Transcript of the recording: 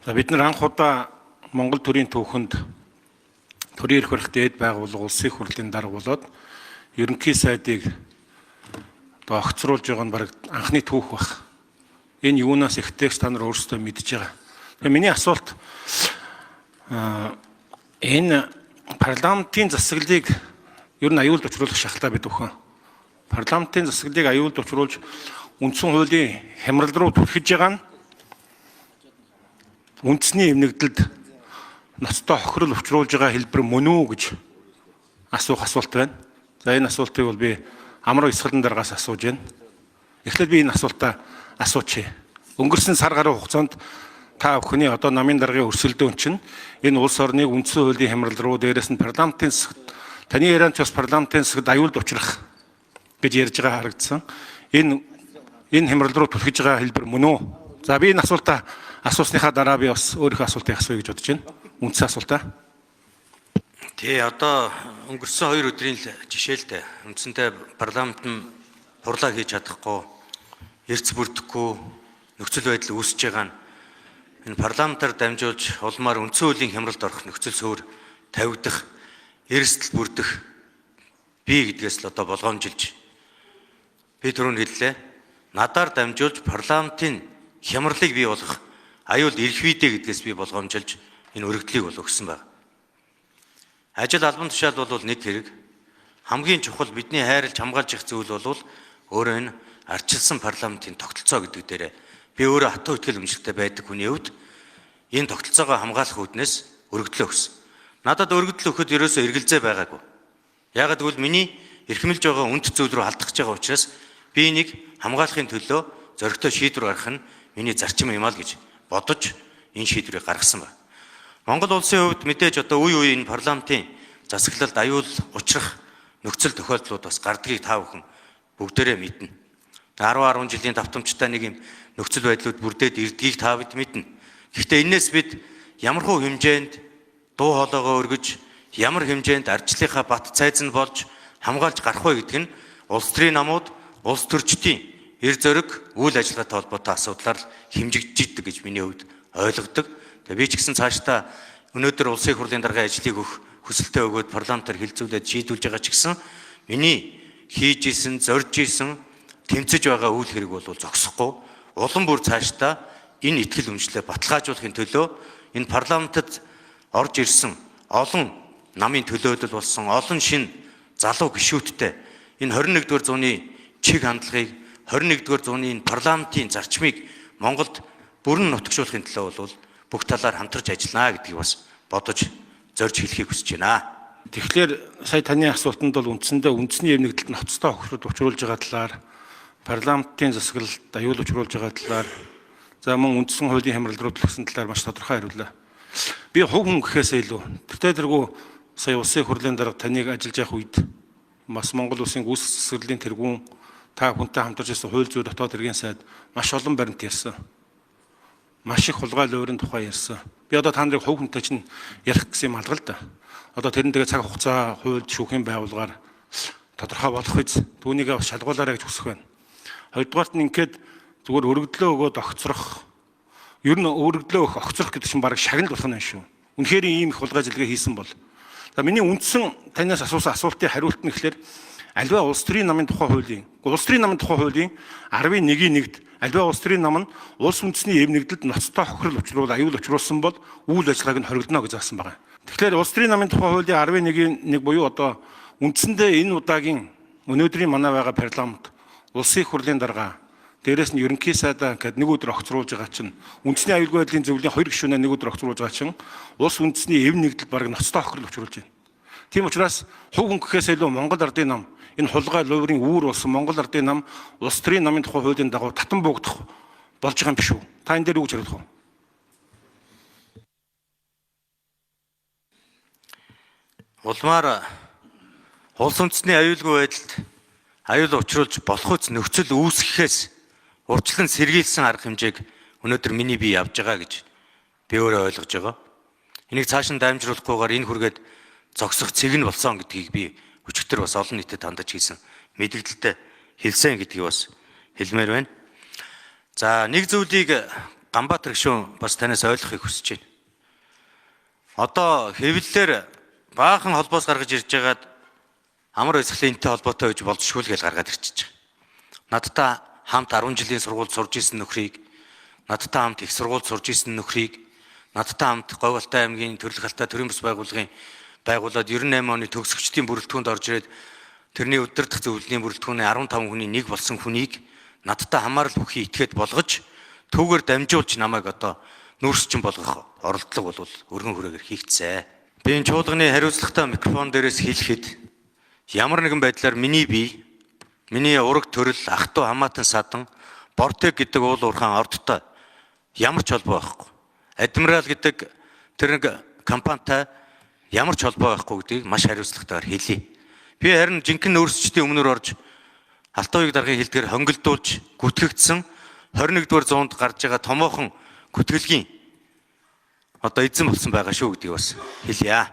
За бид нар анх удаа Монгол төрийн түүхэнд төрийн эрх барих дээд байгууллага улсын их хурлын дарга болоод ерөнхий сайдыг одоо огцруулж байгаа нь баг анхны түүх баг. Энэ юунаас ихтэйгч та нар өөрсдөө мэдж байгаа. Тэгээ миний асуулт энэ парламентын засаглалыг ер нь аюулд учруулах шалтгаан бид өхөн. Парламентын засаглалыг аюулд учруулж үндсэн хуулийн хямрал руу түлхэж байгаа нь үндэсний эмнэгдэлд ноцтой хохирол учруулж байгаа хэлбэр мөн үү гэж асуух асуулт байна. За энэ асуултыг бол би амар исгэлэн дараагаас асууж байна. Эхлээд би энэ асуултаа асуучих. Өнгөрсөн сар гаруй хугацаанд та бүхний одоо намын даргын өрсөлдөөн чинь энэ улс орныг үндсэн хуулийн хямрал руу дээрээс нь парламентын таны ярианд ч бас парламентын засагт аюулд учрах гэж ярьж байгаа харагдсан. Энэ хямрал руу түлхэж байгаа хэлбэр мөн үү? За би энэ асуултаа асуусныхаа дараа би бас өөрийнхөө асуултыг асууя гэж бодож байна. Үндсэн асуултаа. Тий, одоо өнгөрсөн 2 өдрийн жишээ л дээ. Үндсэндээ парламент нь хурлаа хийж чадахгүй, эрц бүрдэхгүй нөхцөл байдал үүсэж байгаа нь энэ парламентаар дамжуулж улмаар үндсэн хуулийн хямралд орох нөхцөл суурь тавигдах, эрсдэл бүрдэх бий гэдгээс л одоо болгоомжилж би түрүүнд хэллээ. Надаар дамжуулж парламентын хямралыг бий болгох аюул ирэх үедээ гэдгээс би болгоомжилж энэ өргөдлийг бол өгсөн байна. Ажил албан тушаал бол нэг хэрэг. Хамгийн чухал бидний хайрлж хамгаалж их зүйл бол өөрөө энэ ардчилсан парламентын тогтолцоо гэдэг дээрээ би өөрөө хатуу итгэл өмчлөлтэй байдаг хүний хувьд энэ тогтолцоогоо хамгаалах үүднээс өргөдлөө өгсөн. Надад өргөдөл өгөхөд ерөөсөө эргэлзээ байгаагүй. Яагаад гэвэл миний эрхэмлж байгаа үнд зүйл рүү халдах гэж байгаа учраас би энийг хамгаалахын төлөө зоригтой шийдвэр гаргах нь миний зарчим юм аа л гэж бодож энэ шийдвэрийг гаргасан байна. Монгол улсын хувьд мэдээж одоо үе үеийн парламентын засаглалд аюул учрах нөхцөл тохиолдлууд бас гардгийг та бүхэн бүгдээрээ мэднэ. 10 жилийн давтамжтай нэг юм нөхцөл байдлууд бүрдээд ирдгийг та бид мэднэ. Гэхдээ энээс бид ямархуу хэмжээнд дуу хоолойгоо өргөж, ямар хэмжээнд ардчлалынхаа бат цайз нь болж хамгаалж гарах вэ гэдэг нь улс төрийн намууд, улс төрчдийн эр зориг, үйл ажиллагаатай холбоотой асуудлаар хэмжигдэж идэг гэж миний хувьд ойлгодог. Тэгээ би ч гэсэн цаашдаа өнөөдөр улсын их хурлын даргын ажлыг өгөх хүсэлтээ өгөөд парламентаар хилцүүлээд шийдүүлж байгаа ч гэсэн миний хийж исэн, зорж исэн, тэмцэж байгаа үйл хэрэг бол зогсохгүй. Улам бүр цаашдаа энэ итгэл үнэмшлээ баталгаажуулахын төлөө энэ парламентод орж ирсэн олон намын төлөөдөл болсон олон шин залуу гишүүдтэй энэ 21-р зууны чиг хандлагыг 21-р зууны энэ парламентын зарчмыг Монголд бүрэн нутагшуулахын төлөө бол бүх талаар хамтарч ажиллана гэдгийг бас бодож зорж хэлхийг хүсэж байна. Тэгэхээр сая таны асуултанд бол үндсэндээ үндэсний эмнэгдэлд ноцтой хохирол учруулж байгаа талаар, парламентын засаглалд аюул учруулж байгаа талаар, за мөн үндсэн хуулийн хямрал руу түлхсэн талаар маш тодорхой хариуллаа. Би хувь хүн гэхээсээ илүү тэртээ сая улсын их хурлын дарга таныг ажиллаж явах үед бас Монгол улсын гүйцэтгэх засаглалын тэргүүн та хүнтэй хамтарч ирсэн хууль зүйн дотоод иргэн сайд маш олон баримт ярьсан. Маш их хулгай луурын тухай ярьсан. Би одоо та нарыг хувь хүнтэй чинь ярих гэсэн юм алга л да. Одоо тэрэн тэгээ цаг хугацаа хуульд шүүхийн байгууллагаар тодорхой болох үз. Түүнийг шалгуулаарай гэж хүсэх байна. Хоёрдугаарт нь ингээд зүгээр өргөдлөө өгөөд огцрох. Ер нь өргөдлөө өгөх огцрох гэдэг чинь баг шагнал болох нь шүү. Үнэхээр ийм их хулгай жилгээ хийсэн бол. За миний үндсэн танаас асуусан асуултын хариулт нь ихлээр альва улс төрийн намын тухай хуулийн 11-д альва улс төрийн нам нь улс үндэсний эмнэгдэлд ноцтой хохирол учруулах аюул учруулсан бол үйл ажиллагааг нь хоригдно гэж заасан байна. Тэгэхээр улс төрийн намын тухай хуулийн 11-1 буюу одоо үндсэндээ энэ удаагийн өнөөдрийн манай байгаа парламент улсын их хурлын дарга дээрээс нь ерөнхий сайдаа гэд нэг өдөр огцруулж байгаа чинь үндэсний аюулгүй байдлын зөвлөлийн 2 гишүүнээ нэг өдөр огцруулж байгаа чинь улс үндэсний эмнэгдэл баг ноцтой хохирол учруулж байна. Тийм учраас хувь хүн гэхээс илүү Монгол ардын нам энэ хулгай луурын үүр болсон Монгол ардын нам улс төрийн намын тухай хуулийн дагуу татан буугдах болж байгаа юм биш үү? Та энэ дээр юу гэж хариулах вэ? Улмаар улс үндэстний аюулгүй байдалд аюул учруулж болох үс нөхцөл үүсгэхээс урьдчилан сэргийлсэн арга хэмжээг өнөөдөр миний бие явж байгаа гэж би өөрөө ойлгож байгаа. Энийг цааш нь дамжруулахгүйгээр энэ хүргээд зогсох цэг нь болсон гэдгийг би өчигдөр бас олон нийтэд хандаж хийсэн мэдээлэлтэй хэлсэн гэдгийг бас хэлмээр байна. За нэг зүйлийг Ганбаатар гишүүн бас танаас ойлгохыг хүсэж байна. Одоо хэвлэлээр баахан холбоос гаргаж ирж байгаад амар баясгалын энтэй холбоотой гэж болзошгүй л гэж гаргаад ирчихэж байгаа. Надтай хамт 10 жилийн сургуульд сурж исэн нөхрийг, надтай хамт их сургуульд сурж исэн нөхрийг, надтай хамт Говьалтай аймгийн төрөлх алтай төрийн бас байгууллагын байгуулад 98 оны төгсгчдийн бүрэлдэхүүнд орж ирээд тэрний удирдах зөвлөлийн бүрэлдэхүүнээ 15 хүний нэг болсон хүнийг надтай хамаарал бүхий итгээд болгож түүгээр дамжуулж намайг одоо нүүрсчин болгох оролдлого бол өргөн хүрээгээр хийгдсэн. Би энэ чуулганы хариуцлагатай микрофон дээрээс хэлэхэд ямар нэгэн байдлаар миний бие, миний ураг төрөл, ах トゥ хамаатан садан, Бортек гэдэг уул уурхаан ордтой ямар ч холбоо байхгүй. Адмирал гэдэг тэр нэг компанитай ямар ч холбоо байхгүй гэдгийг маш хариуцлагатайгаар хэлье. Би харин жинхэнэ нүүрсчдийн өмнөр орж Алтай уугийн даргын хилдгээр хонгилдуулж гүтгэгдсэн 21-р зуунд гарч байгаа томоохон гүтгэлгийн одоо эзэн болсон байгаа шүү гэдгийг бас хэлье.